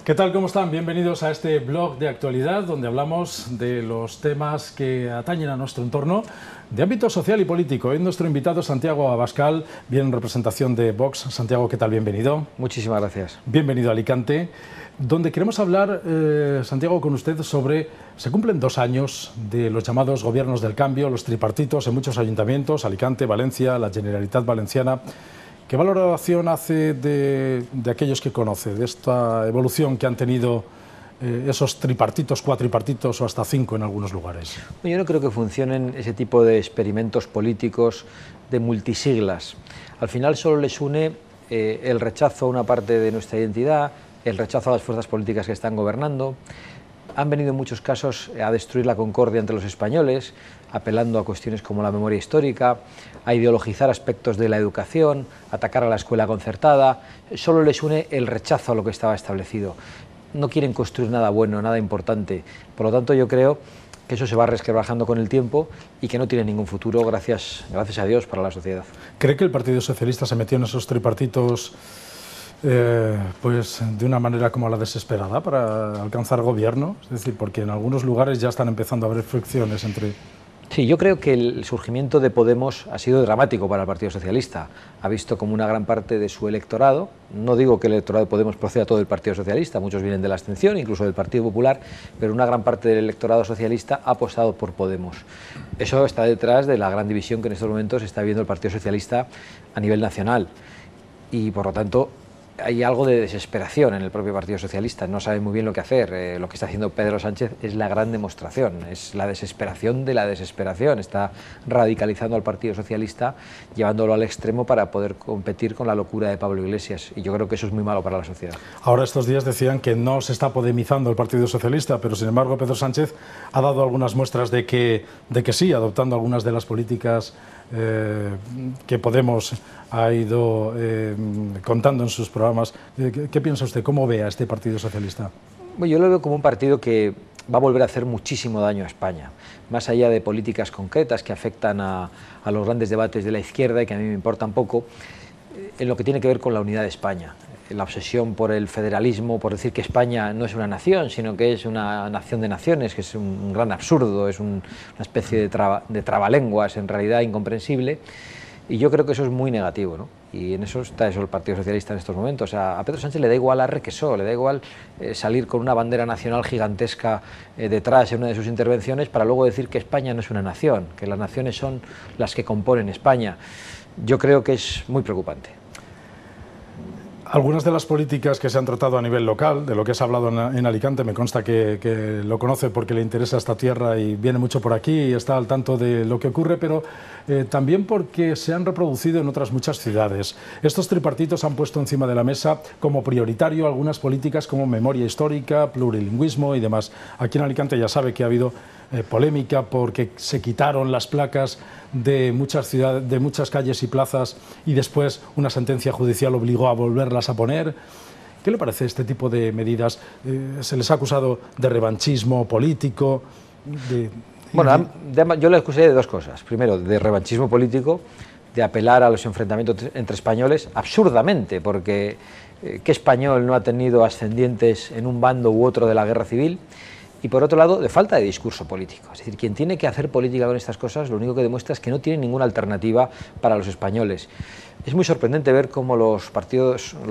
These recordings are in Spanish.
¿Qué tal? ¿Cómo están? Bienvenidos a este blog de actualidad donde hablamos de los temas que atañen a nuestro entorno de ámbito social y político. Hoy nuestro invitado Santiago Abascal, viene en representación de Vox. Santiago, ¿qué tal? Bienvenido. Muchísimas gracias. Bienvenido a Alicante, donde queremos hablar, Santiago, con usted sobre... Se cumplen 2 años de los llamados gobiernos del cambio, los tripartitos en muchos ayuntamientos, Alicante, Valencia, la Generalitat Valenciana. ¿Qué valoración hace de aquellos que conoce, de esta evolución que han tenido esos tripartitos, cuatripartitos o hasta 5 en algunos lugares? Yo no creo que funcionen ese tipo de experimentos políticos de multisiglas. Al final solo les une el rechazo a una parte de nuestra identidad, el rechazo a las fuerzas políticas que están gobernando. Han venido en muchos casos a destruir la concordia entre los españoles, apelando a cuestiones como la memoria histórica, a ideologizar aspectos de la educación, atacar a la escuela concertada. Solo les une el rechazo a lo que estaba establecido. No quieren construir nada bueno, nada importante. Por lo tanto, yo creo que eso se va resquebrajando con el tiempo y que no tiene ningún futuro, gracias a Dios, para la sociedad. ¿Cree que el Partido Socialista se metió en esos tripartitos pues de una manera como la desesperada para alcanzar gobierno? Es decir, porque en algunos lugares ya están empezando a haber fricciones entre... Sí, yo creo que el surgimiento de Podemos ha sido dramático para el Partido Socialista. Ha visto como una gran parte de su electorado, no digo que el electorado de Podemos proceda todo del Partido Socialista, muchos vienen de la abstención, incluso del Partido Popular, pero una gran parte del electorado socialista ha apostado por Podemos. Eso está detrás de la gran división que en estos momentos está viendo el Partido Socialista a nivel nacional y, por lo tanto, hay algo de desesperación en el propio Partido Socialista, no sabe muy bien lo que hacer. Lo que está haciendo Pedro Sánchez es la gran demostración, es la desesperación de la desesperación. Está radicalizando al Partido Socialista, llevándolo al extremo para poder competir con la locura de Pablo Iglesias, y yo creo que eso es muy malo para la sociedad. Ahora estos días decían que no se está podemizando el Partido Socialista, pero sin embargo Pedro Sánchez ha dado algunas muestras de que sí, adoptando algunas de las políticas que Podemos ha ido contando en sus programas. ¿Qué piensa usted? ¿Cómo ve a este Partido Socialista? Bueno, yo lo veo como un partido que va a volver a hacer muchísimo daño a España, más allá de políticas concretas que afectan a los grandes debates de la izquierda y que a mí me importan poco, en lo que tiene que ver con la unidad de España. La obsesión por el federalismo, por decir que España no es una nación, sino que es una nación de naciones, que es un gran absurdo, es una especie de trabalenguas en realidad incomprensible, y yo creo que eso es muy negativo, ¿no? Y en eso está el Partido Socialista en estos momentos. O sea, a Pedro Sánchez le da igual arre que so, le da igual salir con una bandera nacional gigantesca detrás en una de sus intervenciones para luego decir que España no es una nación, que las naciones son las que componen España. Yo creo que es muy preocupante. Algunas de las políticas que se han tratado a nivel local, de lo que se ha hablado en Alicante, me consta que lo conoce porque le interesa esta tierra y viene mucho por aquí y está al tanto de lo que ocurre, pero también porque se han reproducido en otras muchas ciudades. Estos tripartitos han puesto encima de la mesa como prioritario algunas políticas como memoria histórica, plurilingüismo y demás. Aquí en Alicante ya sabe que ha habido polémica porque se quitaron las placas de muchas ciudades, de muchas calles y plazas, y después una sentencia judicial obligó a volverlas a poner. ¿Qué le parece este tipo de medidas? Se les ha acusado de revanchismo político. Bueno, yo le acusé de dos cosas. Primero, de revanchismo político, de apelar a los enfrentamientos entre españoles, absurdamente, porque ¿qué español no ha tenido ascendientes en un bando u otro de la guerra civil? Y por otro lado, de falta de discurso político. Es decir, quien tiene que hacer política con estas cosas, lo único que demuestra es que no tiene ninguna alternativa para los españoles. Es muy sorprendente ver cómo los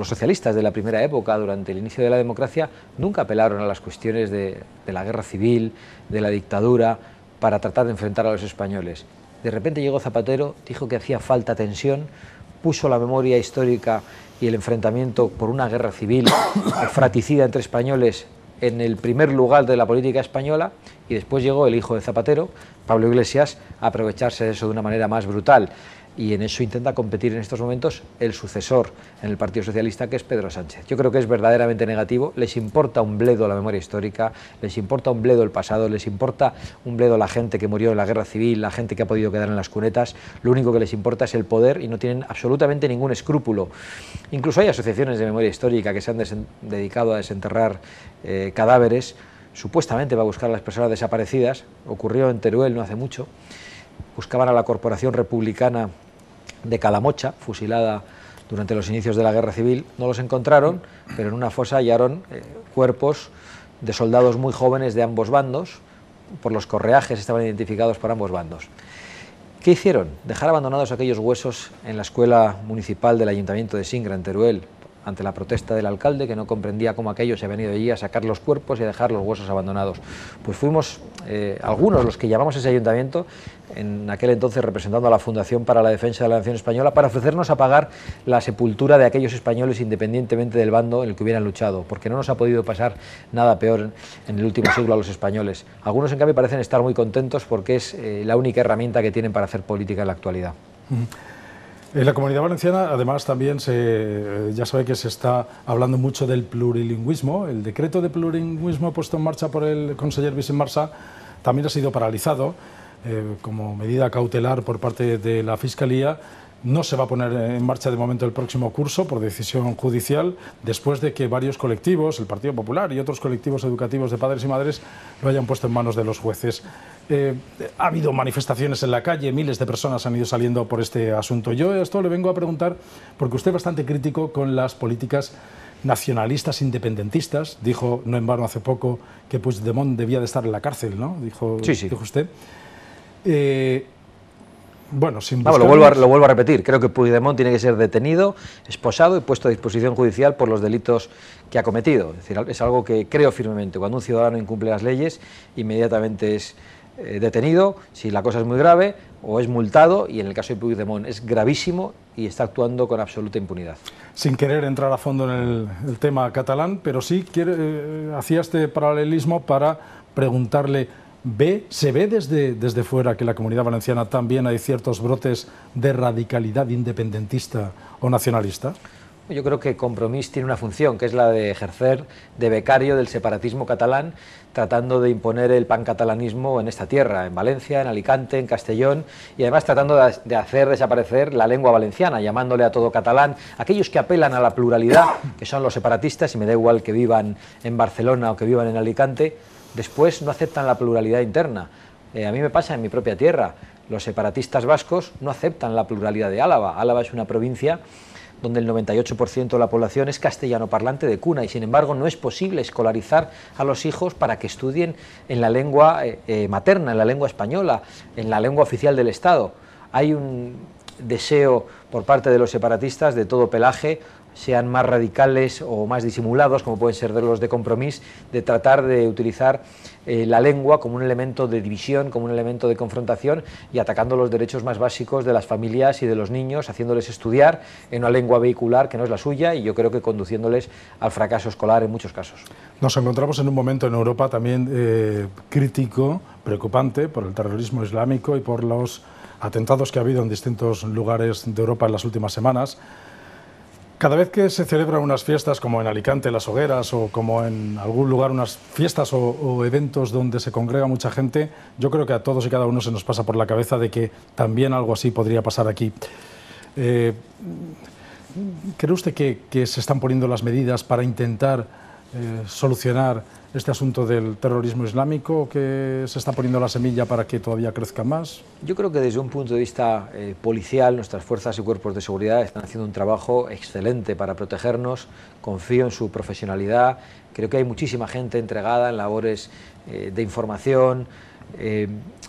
socialistas de la primera época, durante el inicio de la democracia, nunca apelaron a las cuestiones de la guerra civil, de la dictadura, para tratar de enfrentar a los españoles. De repente llegó Zapatero, dijo que hacía falta tensión, puso la memoria histórica y el enfrentamiento por una guerra civil fratricida entre españoles en el primer lugar de la política española, y después llegó el hijo de Zapatero, Pablo Iglesias, a aprovecharse de eso de una manera más brutal. Y en eso intenta competir en estos momentos el sucesor en el Partido Socialista, que es Pedro Sánchez. Yo creo que es verdaderamente negativo. Les importa un bledo la memoria histórica, les importa un bledo el pasado, les importa un bledo la gente que murió en la guerra civil, la gente que ha podido quedar en las cunetas. Lo único que les importa es el poder y no tienen absolutamente ningún escrúpulo. Incluso hay asociaciones de memoria histórica que se han dedicado a desenterrar cadáveres, supuestamente va a buscar a las personas desaparecidas. Ocurrió en Teruel no hace mucho. Buscaban a la Corporación Republicana de Calamocha, fusilada durante los inicios de la Guerra Civil. No los encontraron, pero en una fosa hallaron cuerpos de soldados muy jóvenes de ambos bandos. Por los correajes estaban identificados por ambos bandos. ¿Qué hicieron? Dejar abandonados aquellos huesos en la escuela municipal del Ayuntamiento de Singra, en Teruel, ante la protesta del alcalde, que no comprendía cómo aquellos se habían ido allí a sacar los cuerpos y a dejar los huesos abandonados. Pues fuimos algunos los que llamamos a ese ayuntamiento, en aquel entonces representando a la Fundación para la Defensa de la Nación Española, para ofrecernos a pagar la sepultura de aquellos españoles independientemente del bando en el que hubieran luchado, porque no nos ha podido pasar nada peor en el último siglo a los españoles. Algunos, en cambio, parecen estar muy contentos porque es la única herramienta que tienen para hacer política en la actualidad. En la Comunidad Valenciana, además, también ya sabe que se está hablando mucho del plurilingüismo. El decreto de plurilingüismo puesto en marcha por el conseller Vicent Marsá también ha sido paralizado como medida cautelar por parte de la Fiscalía. No se va a poner en marcha de momento el próximo curso por decisión judicial, después de que varios colectivos, el Partido Popular y otros colectivos educativos de padres y madres, lo hayan puesto en manos de los jueces. Ha habido manifestaciones en la calle, miles de personas han ido saliendo por este asunto. Yo esto le vengo a preguntar porque usted es bastante crítico con las políticas nacionalistas independentistas. Dijo, no en vano hace poco, que Puigdemont debía de estar en la cárcel, ¿no? Dijo usted. Bueno, sin lo vuelvo a repetir, creo que Puigdemont tiene que ser detenido, esposado y puesto a disposición judicial por los delitos que ha cometido. Es decir, es algo que creo firmemente. Cuando un ciudadano incumple las leyes, inmediatamente es detenido, si la cosa es muy grave, o es multado, y en el caso de Puigdemont es gravísimo y está actuando con absoluta impunidad. Sin querer entrar a fondo en el tema catalán, pero sí hacía este paralelismo para preguntarle, ¿se ve desde fuera que en la Comunidad Valenciana también hay ciertos brotes de radicalidad independentista o nacionalista? Yo creo que Compromís tiene una función, que es la de ejercer de becario del separatismo catalán, tratando de imponer el pancatalanismo en esta tierra, en Valencia, en Alicante, en Castellón, y además tratando de hacer desaparecer la lengua valenciana, llamándole a todo catalán. Aquellos que apelan a la pluralidad, que son los separatistas, y me da igual que vivan en Barcelona o que vivan en Alicante, después no aceptan la pluralidad interna. A mí me pasa en mi propia tierra. Los separatistas vascos no aceptan la pluralidad de Álava. Álava es una provincia donde el 98% de la población es castellano parlante de cuna, y sin embargo no es posible escolarizar a los hijos para que estudien en la lengua materna, en la lengua española, en la lengua oficial del Estado. Hay un deseo por parte de los separatistas de todo pelaje, sean más radicales o más disimulados, como pueden ser de los de Compromís, de tratar de utilizar la lengua como un elemento de división, como un elemento de confrontación, y atacando los derechos más básicos de las familias y de los niños, haciéndoles estudiar en una lengua vehicular que no es la suya, y yo creo que conduciéndoles al fracaso escolar en muchos casos. Nos encontramos en un momento en Europa también crítico, preocupante, por el terrorismo islámico y por los atentados que ha habido en distintos lugares de Europa en las últimas semanas. Cada vez que se celebran unas fiestas, como en Alicante, Las Hogueras, o como en algún lugar unas fiestas o eventos donde se congrega mucha gente, yo creo que a todos y cada uno se nos pasa por la cabeza de que también algo así podría pasar aquí. ¿Cree usted que se están poniendo las medidas para intentar solucionar este asunto del terrorismo islámico, que se está poniendo la semilla para que todavía crezca más? Yo creo que desde un punto de vista policial, nuestras fuerzas y cuerpos de seguridad están haciendo un trabajo excelente para protegernos. Confío en su profesionalidad. Creo que hay muchísima gente entregada en labores de información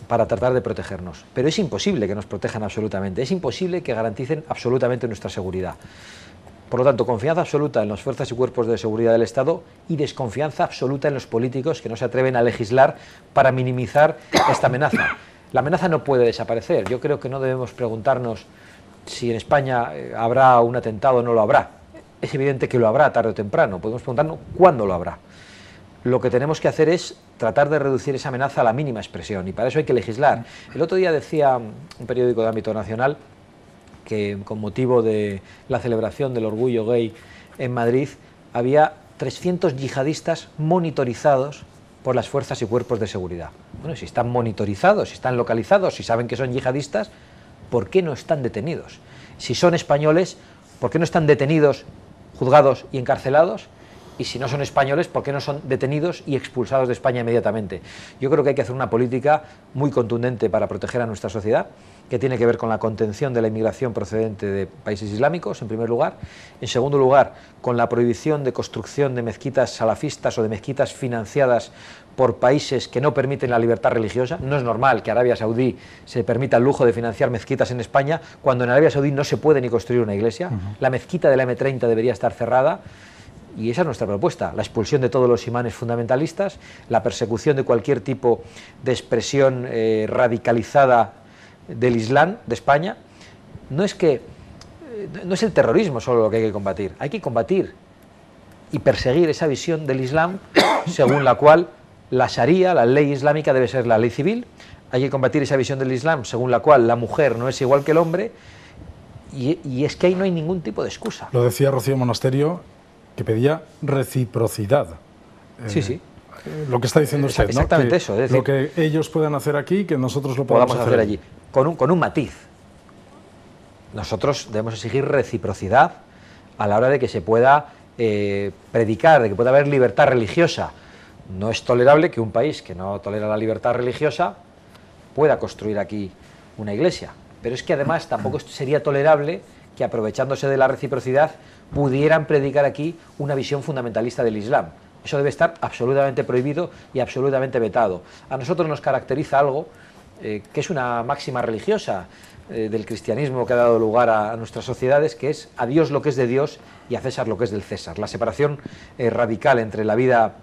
para tratar de protegernos. Pero es imposible que nos protejan absolutamente, es imposible que garanticen absolutamente nuestra seguridad. Por lo tanto, confianza absoluta en las fuerzas y cuerpos de seguridad del Estado y desconfianza absoluta en los políticos que no se atreven a legislar para minimizar esta amenaza. La amenaza no puede desaparecer. Yo creo que no debemos preguntarnos si en España habrá un atentado o no lo habrá. Es evidente que lo habrá tarde o temprano. Podemos preguntarnos cuándo lo habrá. Lo que tenemos que hacer es tratar de reducir esa amenaza a la mínima expresión, y para eso hay que legislar. El otro día decía un periódico de ámbito nacional que con motivo de la celebración del orgullo gay en Madrid había 300 yihadistas monitorizados por las fuerzas y cuerpos de seguridad. Bueno, si están monitorizados, si están localizados, si saben que son yihadistas, ¿por qué no están detenidos? Si son españoles, ¿por qué no están detenidos, juzgados y encarcelados? y si no son españoles, ¿por qué no son detenidos y expulsados de España inmediatamente? Yo creo que hay que hacer una política muy contundente para proteger a nuestra sociedad, que tiene que ver con la contención de la inmigración procedente de países islámicos, en primer lugar. En segundo lugar, con la prohibición de construcción de mezquitas salafistas o de mezquitas financiadas por países que no permiten la libertad religiosa. No es normal que Arabia Saudí se permita el lujo de financiar mezquitas en España, cuando en Arabia Saudí no se puede ni construir una iglesia. La mezquita de la M30 debería estar cerrada. Y esa es nuestra propuesta, la expulsión de todos los imanes fundamentalistas, la persecución de cualquier tipo de expresión radicalizada del Islam de España. No es el terrorismo solo lo que hay que combatir y perseguir esa visión del Islam según la cual la Sharia, la ley islámica, debe ser la ley civil. Hay que combatir esa visión del Islam según la cual la mujer no es igual que el hombre, y es que ahí no hay ningún tipo de excusa. Lo decía Rocío Monasterio, que pedía reciprocidad. Sí. Lo que está diciendo usted, exactamente, ¿no? eso. Es decir, lo que ellos puedan hacer aquí, que nosotros lo podamos hacer allí. Con un matiz. Nosotros debemos exigir reciprocidad a la hora de que se pueda predicar, de que pueda haber libertad religiosa. No es tolerable que un país que no tolera la libertad religiosa pueda construir aquí una iglesia. Pero es que además tampoco sería tolerable que, aprovechándose de la reciprocidad, pudieran predicar aquí una visión fundamentalista del Islam. Eso debe estar absolutamente prohibido y absolutamente vetado. A nosotros nos caracteriza algo que es una máxima religiosa del cristianismo que ha dado lugar a nuestras sociedades, que es: a Dios lo que es de Dios y a César lo que es del César. La separación radical entre la vida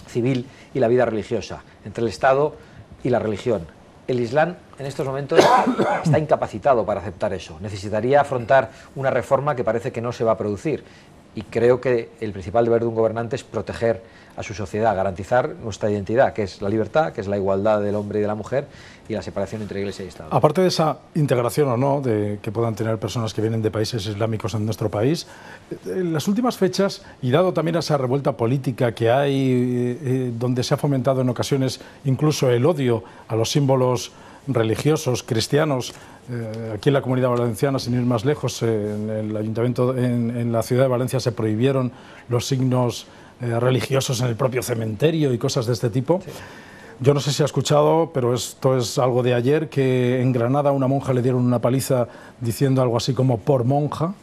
civil y la vida religiosa, entre el Estado y la religión. El Islam en estos momentos está incapacitado para aceptar eso. Necesitaría afrontar una reforma que parece que no se va a producir. Y creo que el principal deber de un gobernante es proteger a su sociedad, garantizar nuestra identidad, que es la libertad, que es la igualdad del hombre y de la mujer, y la separación entre Iglesia y Estado. Aparte de esa integración o no de que puedan tener personas que vienen de países islámicos en nuestro país, en las últimas fechas, y dado también esa revuelta política que hay, donde se ha fomentado en ocasiones incluso el odio a los símbolos religiosos, cristianos, aquí en la Comunidad Valenciana, sin ir más lejos, en el Ayuntamiento, en la ciudad de Valencia, se prohibieron los signos religiosos en el propio cementerio y cosas de este tipo. Sí. Yo no sé si ha escuchado, pero esto es algo de ayer, que en Granada a una monja le dieron una paliza diciendo algo así como "por monja".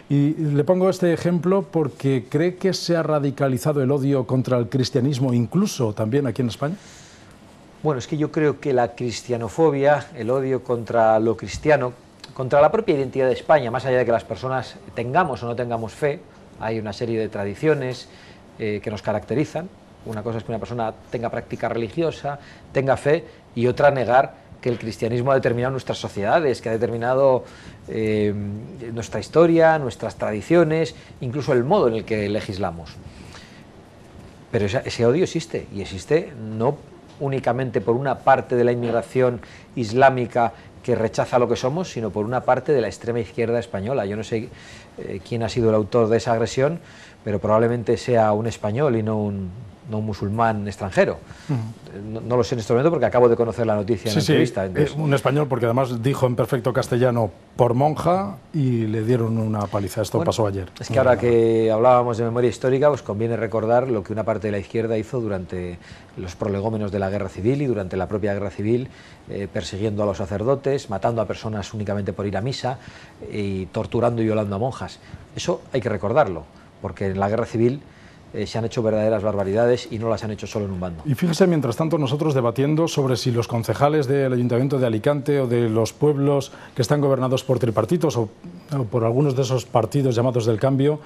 Y le pongo este ejemplo porque cree que se ha radicalizado el odio contra el cristianismo, incluso también aquí en España. Bueno, es que yo creo que la cristianofobia, el odio contra lo cristiano, contra la propia identidad de España, más allá de que las personas tengamos o no tengamos fe, hay una serie de tradiciones que nos caracterizan. Una cosa es que una persona tenga práctica religiosa, tenga fe, y otra negar que el cristianismo ha determinado nuestras sociedades, que ha determinado nuestra historia, nuestras tradiciones, incluso el modo en el que legislamos. Pero ese odio existe, y existe no únicamente por una parte de la inmigración islámica que rechaza lo que somos, sino por una parte de la extrema izquierda española. Yo no sé quién ha sido el autor de esa agresión, pero probablemente sea un español y no un musulmán extranjero. No lo sé en este momento porque acabo de conocer la noticia en la entrevista. Entonces, un español, porque además dijo en perfecto castellano "por monja" y le dieron una paliza. Esto pasó ayer. Es que ahora que hablábamos de memoria histórica, pues conviene recordar lo que una parte de la izquierda hizo durante los prolegómenos de la Guerra Civil y durante la propia Guerra Civil, persiguiendo a los sacerdotes, matando a personas únicamente por ir a misa y torturando y violando a monjas. Eso hay que recordarlo, porque en la Guerra Civil se han hecho verdaderas barbaridades y no las han hecho solo en un bando. Y fíjese, mientras tanto, nosotros debatiendo sobre si los concejales del Ayuntamiento de Alicante o de los pueblos que están gobernados por tripartitos o por algunos de esos partidos llamados del cambio,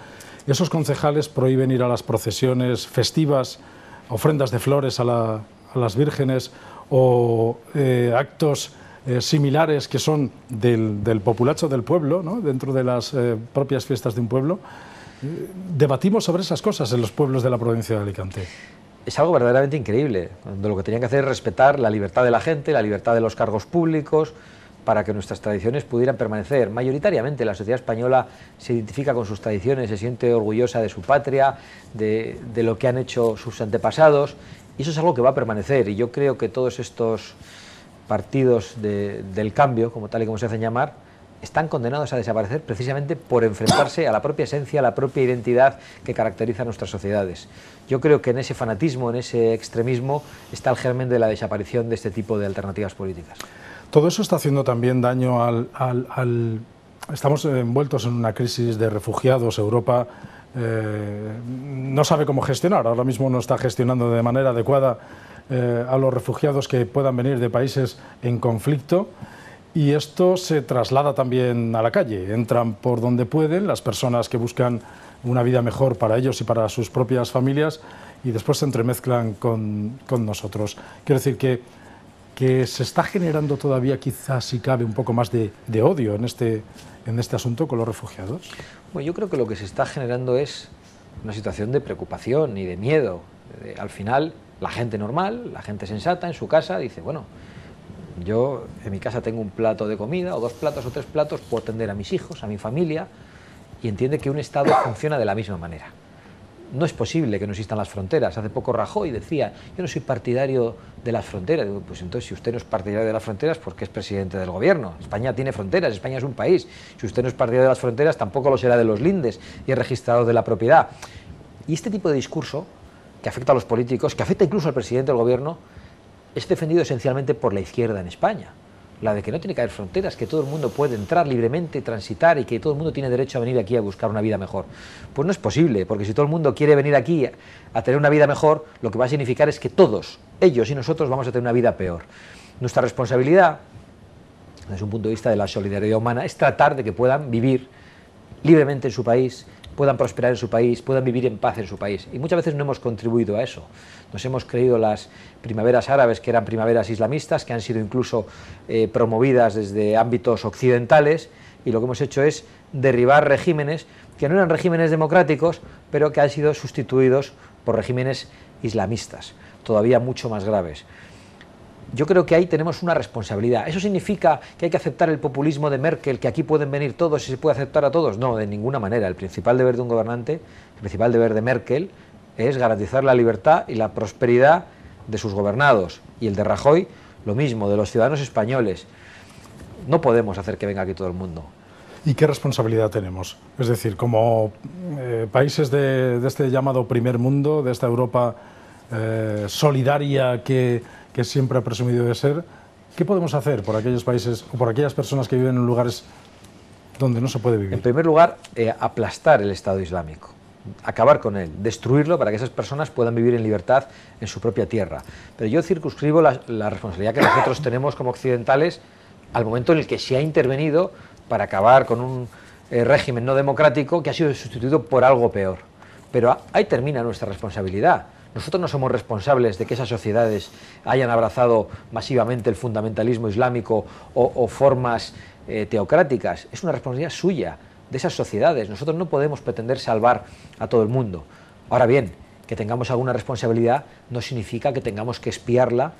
esos concejales prohíben ir a las procesiones festivas, ofrendas de flores a las vírgenes o actos similares que son del populacho del pueblo, ¿no?, dentro de las propias fiestas de un pueblo. Debatimos sobre esas cosas en los pueblos de la provincia de Alicante. Es algo verdaderamente increíble, donde lo que tenían que hacer es respetar la libertad de la gente, la libertad de los cargos públicos, para que nuestras tradiciones pudieran permanecer. Mayoritariamente la sociedad española se identifica con sus tradiciones, se siente orgullosa de su patria, de lo que han hecho sus antepasados, y eso es algo que va a permanecer. Y yo creo que todos estos partidos del cambio, como tal y como se hacen llamar, están condenados a desaparecer precisamente por enfrentarse a la propia esencia, a la propia identidad que caracteriza a nuestras sociedades. Yo creo que en ese fanatismo, en ese extremismo, está el germen de la desaparición de este tipo de alternativas políticas. Todo eso está haciendo también daño Estamos envueltos en una crisis de refugiados. Europa no sabe cómo gestionar, ahora mismo no está gestionando de manera adecuada a los refugiados que puedan venir de países en conflicto, y esto se traslada también a la calle. Entran por donde pueden las personas que buscan una vida mejor para ellos y para sus propias familias, y después se entremezclan con nosotros. Quiero decir que se está generando todavía, quizás si cabe, un poco más de odio en este asunto con los refugiados. Bueno, yo creo que lo que se está generando es una situación de preocupación y de miedo. Al final, la gente normal, la gente sensata en su casa dice, bueno, yo en mi casa tengo un plato de comida, o 2 platos o 3 platos, puedo atender a mis hijos, a mi familia, y entiende que un Estado funciona de la misma manera. No es posible que no existan las fronteras. Hace poco Rajoy decía, yo no soy partidario de las fronteras. Digo, pues entonces, si usted no es partidario de las fronteras, ¿por qué es presidente del gobierno? España tiene fronteras, España es un país. Si usted no es partidario de las fronteras, tampoco lo será de los lindes y es registrador de la propiedad. Y este tipo de discurso, que afecta a los políticos, que afecta incluso al presidente del gobierno, es defendido esencialmente por la izquierda en España. La de que no tiene que haber fronteras, que todo el mundo puede entrar libremente, transitar, y que todo el mundo tiene derecho a venir aquí a buscar una vida mejor. Pues no es posible, porque si todo el mundo quiere venir aquí a tener una vida mejor, lo que va a significar es que todos, ellos y nosotros, vamos a tener una vida peor. Nuestra responsabilidad, desde un punto de vista de la solidaridad humana, es tratar de que puedan vivir libremente en su país, puedan prosperar en su país, puedan vivir en paz en su país. Y muchas veces no hemos contribuido a eso. Nos hemos creído las primaveras árabes, que eran primaveras islamistas, que han sido incluso promovidas desde ámbitos occidentales, y lo que hemos hecho es derribar regímenes que no eran regímenes democráticos, pero que han sido sustituidos por regímenes islamistas, todavía mucho más graves. Yo creo que ahí tenemos una responsabilidad. ¿Eso significa que hay que aceptar el populismo de Merkel, que aquí pueden venir todos y se puede aceptar a todos? No, de ninguna manera. El principal deber de un gobernante, el principal deber de Merkel, es garantizar la libertad y la prosperidad de sus gobernados. Y el de Rajoy, lo mismo, de los ciudadanos españoles. No podemos hacer que venga aquí todo el mundo. ¿Y qué responsabilidad tenemos? Es decir, como países de este llamado primer mundo, de esta Europa solidaria que siempre ha presumido de ser, ¿qué podemos hacer por aquellos países o por aquellas personas que viven en lugares donde no se puede vivir? En primer lugar, aplastar el Estado Islámico, acabar con él, destruirlo para que esas personas puedan vivir en libertad en su propia tierra. Pero yo circunscribo la responsabilidad que nosotros tenemos como occidentales al momento en el que se ha intervenido para acabar con un régimen no democrático que ha sido sustituido por algo peor. Pero ahí termina nuestra responsabilidad. Nosotros no somos responsables de que esas sociedades hayan abrazado masivamente el fundamentalismo islámico o formas teocráticas. Es una responsabilidad suya, de esas sociedades. Nosotros no podemos pretender salvar a todo el mundo. Ahora bien, que tengamos alguna responsabilidad no significa que tengamos que espiarla,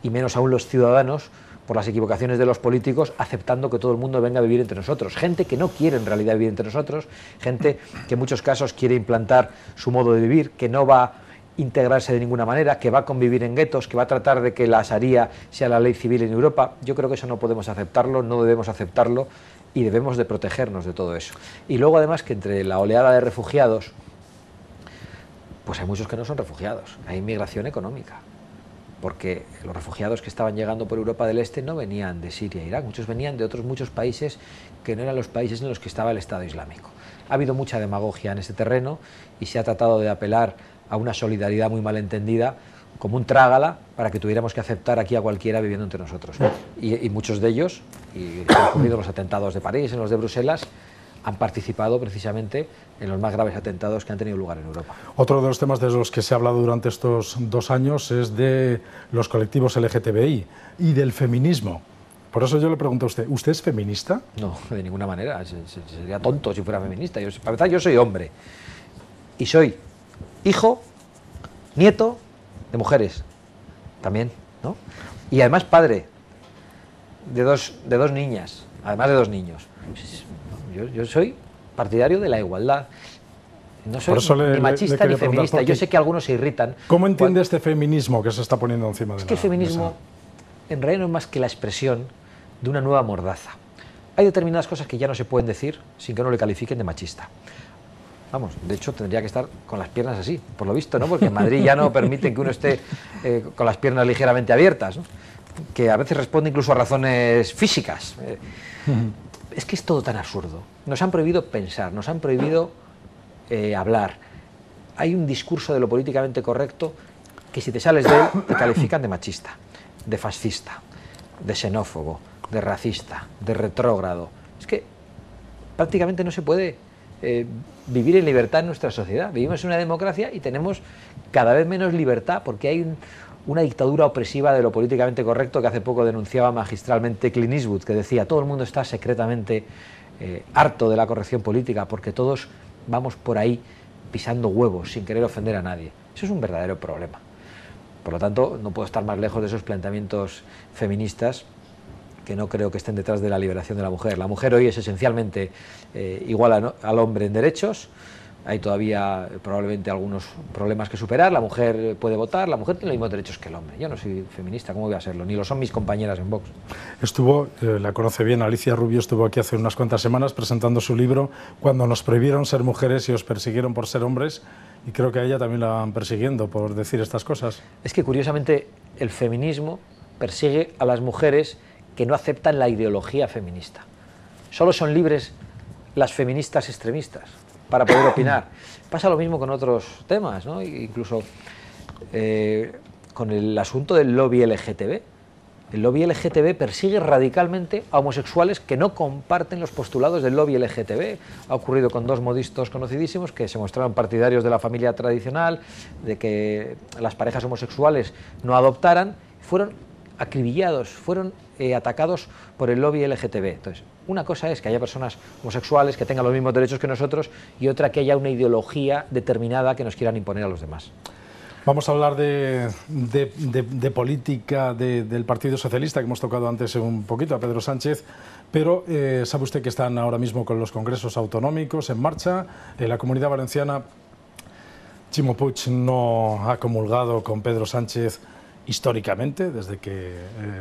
y menos aún los ciudadanos, por las equivocaciones de los políticos, aceptando que todo el mundo venga a vivir entre nosotros. Gente que no quiere en realidad vivir entre nosotros, gente que en muchos casos quiere implantar su modo de vivir, que no va a integrarse de ninguna manera, que va a convivir en guetos, que va a tratar de que la Sharia sea la ley civil en Europa. Yo creo que eso no podemos aceptarlo, no debemos aceptarlo, y debemos de protegernos de todo eso. Y luego, además, que entre la oleada de refugiados, pues hay muchos que no son refugiados, hay inmigración económica, porque los refugiados que estaban llegando por Europa del Este no venían de Siria e Irak, muchos venían de otros muchos países que no eran los países en los que estaba el Estado Islámico. Ha habido mucha demagogia en ese terreno y se ha tratado de apelar a una solidaridad muy malentendida, como un trágala, para que tuviéramos que aceptar aquí a cualquiera viviendo entre nosotros. Y muchos de ellos, y han ocurrido en los atentados de París, en los de Bruselas, han participado precisamente en los más graves atentados que han tenido lugar en Europa. Otro de los temas de los que se ha hablado durante estos 2 años es de los colectivos LGTBI y del feminismo. Por eso yo le pregunto a usted, ¿usted es feminista? No, de ninguna manera, sería tonto si fuera feminista. Para empezar, yo soy hombre y soy hijo, nieto de mujeres también, ¿no? Y además padre de dos niñas, además de 2 niños. Yo soy partidario de la igualdad. No soy ni machista ni feminista. Yo sé que algunos se irritan. ¿Cómo entiende este feminismo que se está poniendo encima de la mesa? Es que el feminismo en realidad no es más que la expresión de una nueva mordaza. hay determinadas cosas que ya no se pueden decir sin que uno le califiquen de machista. Vamos, de hecho tendría que estar con las piernas así, por lo visto, ¿no? Porque en Madrid ya no permiten que uno esté con las piernas ligeramente abiertas, ¿no? Que a veces responde incluso a razones físicas. Es que es todo tan absurdo. Nos han prohibido pensar, nos han prohibido hablar. Hay un discurso de lo políticamente correcto que si te sales de él te califican de machista, de fascista, de xenófobo, de racista, de retrógrado. Es que prácticamente no se puede vivir en libertad en nuestra sociedad. Vivimos en una democracia y tenemos cada vez menos libertad porque hay una dictadura opresiva de lo políticamente correcto que hace poco denunciaba magistralmente Clint Eastwood, que decía: todo el mundo está secretamente harto de la corrección política porque todos vamos por ahí pisando huevos sin querer ofender a nadie. Eso es un verdadero problema. Por lo tanto, no puedo estar más lejos de esos planteamientos feministas que no creo que estén detrás de la liberación de la mujer. La mujer hoy es esencialmente igual al hombre en derechos. Hay todavía probablemente algunos problemas que superar. La mujer puede votar, la mujer tiene los mismos derechos que el hombre. Yo no soy feminista, ¿cómo voy a serlo? Ni lo son mis compañeras en Vox. Estuvo, la conoce bien, Alicia Rubio estuvo aquí hace unas cuantas semanas presentando su libro Cuando nos prohibieron ser mujeres y os persiguieron por ser hombres, y creo que a ella también la van persiguiendo por decir estas cosas. Es que curiosamente el feminismo persigue a las mujeres que no aceptan la ideología feminista. Solo son libres las feministas extremistas para poder opinar. Pasa lo mismo con otros temas, ¿no? Incluso con el asunto del lobby LGTB. El lobby LGTB persigue radicalmente a homosexuales que no comparten los postulados del lobby LGTB. Ha ocurrido con dos modistos conocidísimos que se mostraron partidarios de la familia tradicional, de que las parejas homosexuales no adoptaran, fueron acribillados, fueron atacados por el lobby LGTB. Entonces, una cosa es que haya personas homosexuales que tengan los mismos derechos que nosotros y otra que haya una ideología determinada que nos quieran imponer a los demás. Vamos a hablar de política del Partido Socialista, que hemos tocado antes un poquito a Pedro Sánchez, pero sabe usted que están ahora mismo con los congresos autonómicos en marcha. En la Comunidad Valenciana, Ximo Puig no ha comulgado con Pedro Sánchez históricamente, desde que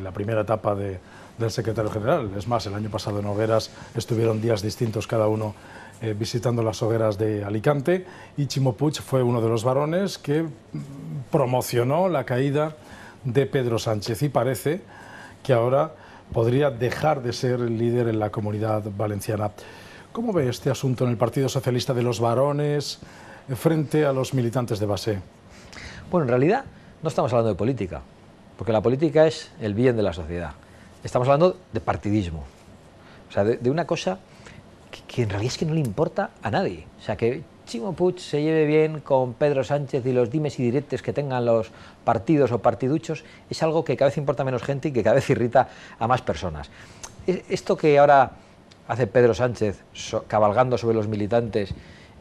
la primera etapa del secretario general. Es más, el año pasado en hogueras estuvieron días distintos cada uno visitando las hogueras de Alicante, y Ximo Puig fue uno de los varones que promocionó la caída de Pedro Sánchez, y parece que ahora podría dejar de ser el líder en la Comunidad Valenciana. ¿Cómo ve este asunto en el Partido Socialista de los varones frente a los militantes de base? Bueno, en realidad no estamos hablando de política, porque la política es el bien de la sociedad. Estamos hablando de partidismo, o sea, de una cosa que en realidad es que no le importa a nadie. O sea, que Ximo Puig se lleve bien con Pedro Sánchez y los dimes y diretes que tengan los partidos o partiduchos es algo que cada vez importa menos gente y que cada vez irrita a más personas. Esto que ahora hace Pedro Sánchez cabalgando sobre los militantes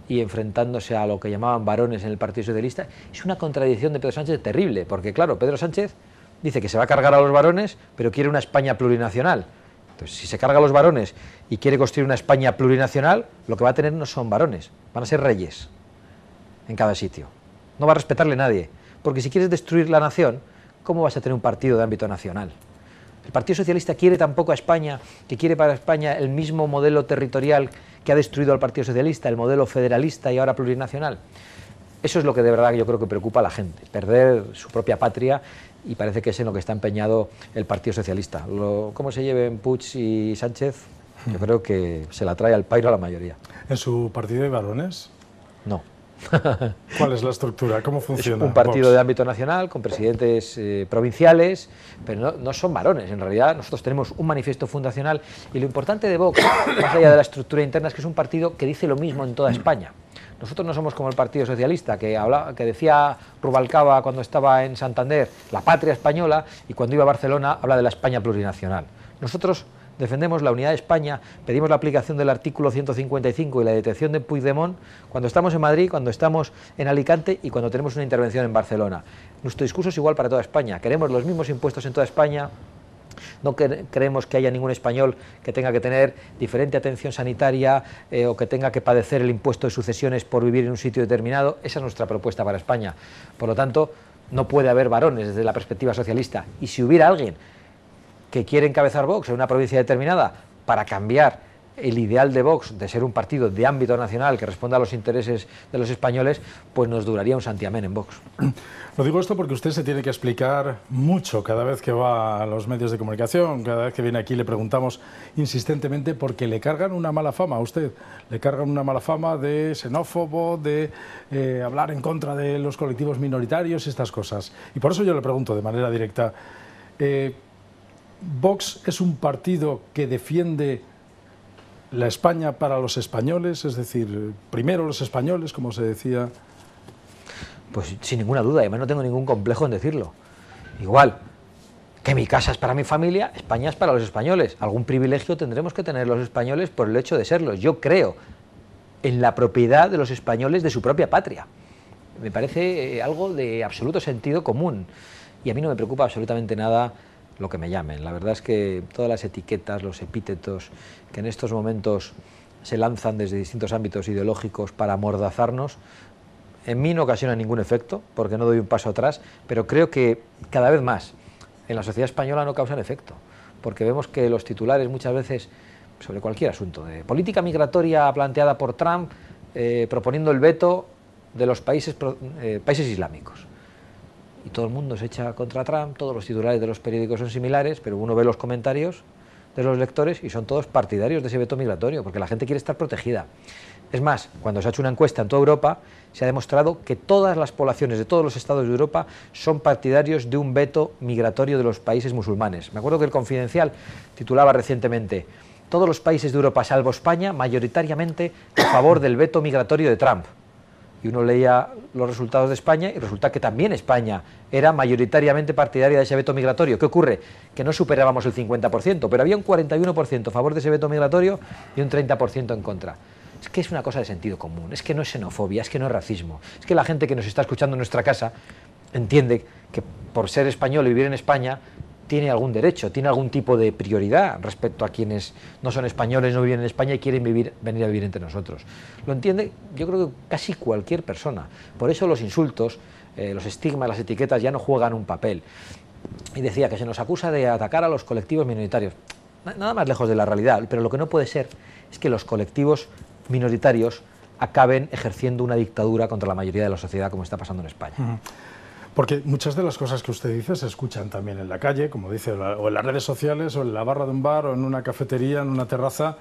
y enfrentándose a lo que llamaban varones en el Partido Socialista es una contradicción de Pedro Sánchez terrible, porque claro, Pedro Sánchez dice que se va a cargar a los varones, pero quiere una España plurinacional. Entonces, si se carga a los varones y quiere construir una España plurinacional, lo que va a tener no son varones, van a ser reyes en cada sitio. No va a respetarle nadie, porque si quieres destruir la nación, ¿cómo vas a tener un partido de ámbito nacional? El Partido Socialista quiere tampoco a España, que quiere para España el mismo modelo territorial que ha destruido al Partido Socialista, el modelo federalista y ahora plurinacional. Eso es lo que de verdad yo creo que preocupa a la gente, perder su propia patria, y parece que es en lo que está empeñado el Partido Socialista. Cómo se lleven Puig y Sánchez, yo creo que se la trae al pairo a la mayoría. ¿En su partido hay varones? No. ¿Cuál es la estructura? ¿Cómo funciona? Es un partido Vox? de ámbito nacional, con presidentes provinciales, pero no son varones. En realidad nosotros tenemos un manifiesto fundacional, y lo importante de Vox, más allá de la estructura interna, es que es un partido que dice lo mismo en toda España. Nosotros no somos como el Partido Socialista, que decía Rubalcaba cuando estaba en Santander, la patria española, y cuando iba a Barcelona habla de la España plurinacional. Nosotros defendemos la unidad de España, pedimos la aplicación del artículo 155 y la detención de Puigdemont cuando estamos en Madrid, cuando estamos en Alicante y cuando tenemos una intervención en Barcelona. Nuestro discurso es igual para toda España, queremos los mismos impuestos en toda España. No creemos que haya ningún español que tenga que tener diferente atención sanitaria o que tenga que padecer el impuesto de sucesiones por vivir en un sitio determinado. Esa es nuestra propuesta para España. Por lo tanto, no puede haber varones desde la perspectiva socialista. Y si hubiera alguien que quiere encabezar Vox en una provincia determinada para cambiar el ideal de Vox de ser un partido de ámbito nacional que responda a los intereses de los españoles, pues nos duraría un santiamén en Vox. Lo digo esto porque usted se tiene que explicar mucho cada vez que va a los medios de comunicación, cada vez que viene aquí le preguntamos insistentemente porque le cargan una mala fama a usted, le cargan una mala fama de xenófobo, de hablar en contra de los colectivos minoritarios y estas cosas. Y por eso yo le pregunto de manera directa, ¿Vox es un partido que defiende la España para los españoles, es decir, primero los españoles, como se decía? Pues sin ninguna duda, además no tengo ningún complejo en decirlo. Igual que mi casa es para mi familia, España es para los españoles. Algún privilegio tendremos que tener los españoles por el hecho de serlos. Yo creo en la propiedad de los españoles de su propia patria. Me parece algo de absoluto sentido común y a mí no me preocupa absolutamente nada lo que me llamen. La verdad es que todas las etiquetas, los epítetos que en estos momentos se lanzan desde distintos ámbitos ideológicos para amordazarnos, en mí no ocasionan ningún efecto, porque no doy un paso atrás, pero creo que cada vez más en la sociedad española no causan efecto, porque vemos que los titulares muchas veces, sobre cualquier asunto, de política migratoria planteada por Trump, proponiendo el veto de los países islámicos. Y todo el mundo se echa contra Trump, todos los titulares de los periódicos son similares, pero uno ve los comentarios de los lectores y son todos partidarios de ese veto migratorio, porque la gente quiere estar protegida. Es más, cuando se ha hecho una encuesta en toda Europa, se ha demostrado que todas las poblaciones de todos los estados de Europa son partidarios de un veto migratorio de los países musulmanes. Me acuerdo que el Confidencial titulaba recientemente: todos los países de Europa, salvo España, mayoritariamente a favor del veto migratorio de Trump. Y uno leía los resultados de España y resulta que también España era mayoritariamente partidaria de ese veto migratorio. ¿Qué ocurre? Que no superábamos el 50%, pero había un 41% a favor de ese veto migratorio y un 30% en contra. Es que es una cosa de sentido común, es que no es xenofobia, es que no es racismo. Es que la gente que nos está escuchando en nuestra casa entiende que por ser español y vivir en España tiene algún derecho, tiene algún tipo de prioridad respecto a quienes no son españoles, no viven en España y quieren venir a vivir entre nosotros. Lo entiende, yo creo que casi cualquier persona. Por eso los insultos, los estigmas, las etiquetas ya no juegan un papel. Y decía que se nos acusa de atacar a los colectivos minoritarios. Nada más lejos de la realidad, pero lo que no puede ser es que los colectivos minoritarios acaben ejerciendo una dictadura contra la mayoría de la sociedad, como está pasando en España. Porque muchas de las cosas que usted dice se escuchan también en la calle, como dice, o en las redes sociales, o en la barra de un bar, o en una cafetería, en una terraza,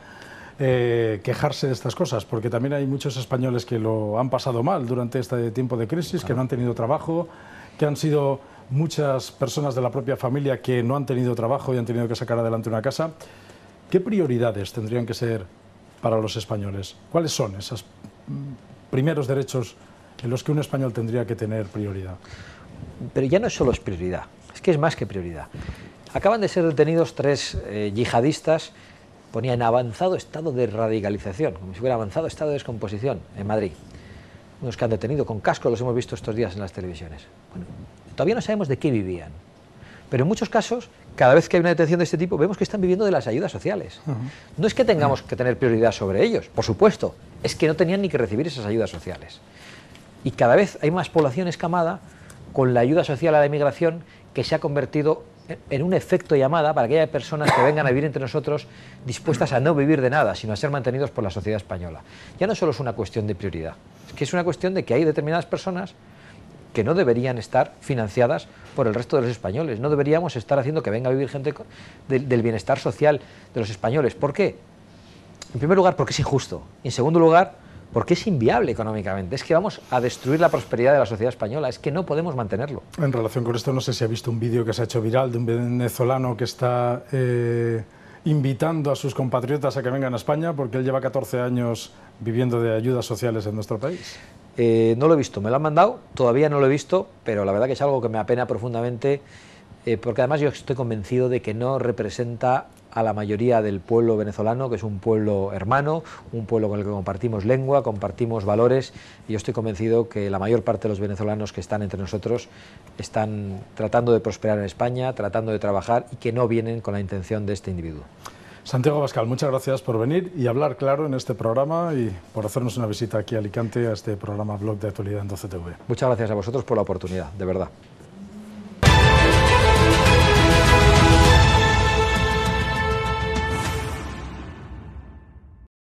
quejarse de estas cosas, porque también hay muchos españoles que lo han pasado mal durante este tiempo de crisis, que no han tenido trabajo, que han sido muchas personas de la propia familia que no han tenido trabajo y han tenido que sacar adelante una casa. ¿Qué prioridades tendrían que ser para los españoles? ¿Cuáles son esos primeros derechos en los que un español tendría que tener prioridad? Pero ya no es solo prioridad, es que es más que prioridad. Acaban de ser detenidos 3 yihadistas, ponía en avanzado estado de radicalización, como si fuera avanzado estado de descomposición, en Madrid. Unos que han detenido con casco, los hemos visto estos días en las televisiones. Bueno, todavía no sabemos de qué vivían, pero en muchos casos, cada vez que hay una detención de este tipo, vemos que están viviendo de las ayudas sociales. No es que tengamos que tener prioridad sobre ellos, por supuesto, es que no tenían ni que recibir esas ayudas sociales. Y cada vez hay más población escamada con la ayuda social a la inmigración, que se ha convertido en un efecto llamada para que haya personas que vengan a vivir entre nosotros dispuestas a no vivir de nada, sino a ser mantenidos por la sociedad española. Ya no solo es una cuestión de prioridad, es que es una cuestión de que hay determinadas personas que no deberían estar financiadas por el resto de los españoles. No deberíamos estar haciendo que venga a vivir gente del bienestar social de los españoles. ¿Por qué? En primer lugar, porque es injusto. Y en segundo lugar, porque es inviable económicamente. Es que vamos a destruir la prosperidad de la sociedad española. Es que no podemos mantenerlo. En relación con esto, no sé si ha visto un vídeo que se ha hecho viral de un venezolano que está invitando a sus compatriotas a que vengan a España porque él lleva 14 años viviendo de ayudas sociales en nuestro país. No lo he visto, me lo han mandado, todavía no lo he visto, pero la verdad que es algo que me apena profundamente, porque además yo estoy convencido de que no representa a la mayoría del pueblo venezolano, que es un pueblo hermano, un pueblo con el que compartimos lengua, compartimos valores, y yo estoy convencido que la mayor parte de los venezolanos que están entre nosotros están tratando de prosperar en España, tratando de trabajar y que no vienen con la intención de este individuo. Santiago Abascal, muchas gracias por venir y hablar claro en este programa y por hacernos una visita aquí a Alicante, a este programa Blog de Actualidad en 12TV. Muchas gracias a vosotros por la oportunidad, de verdad.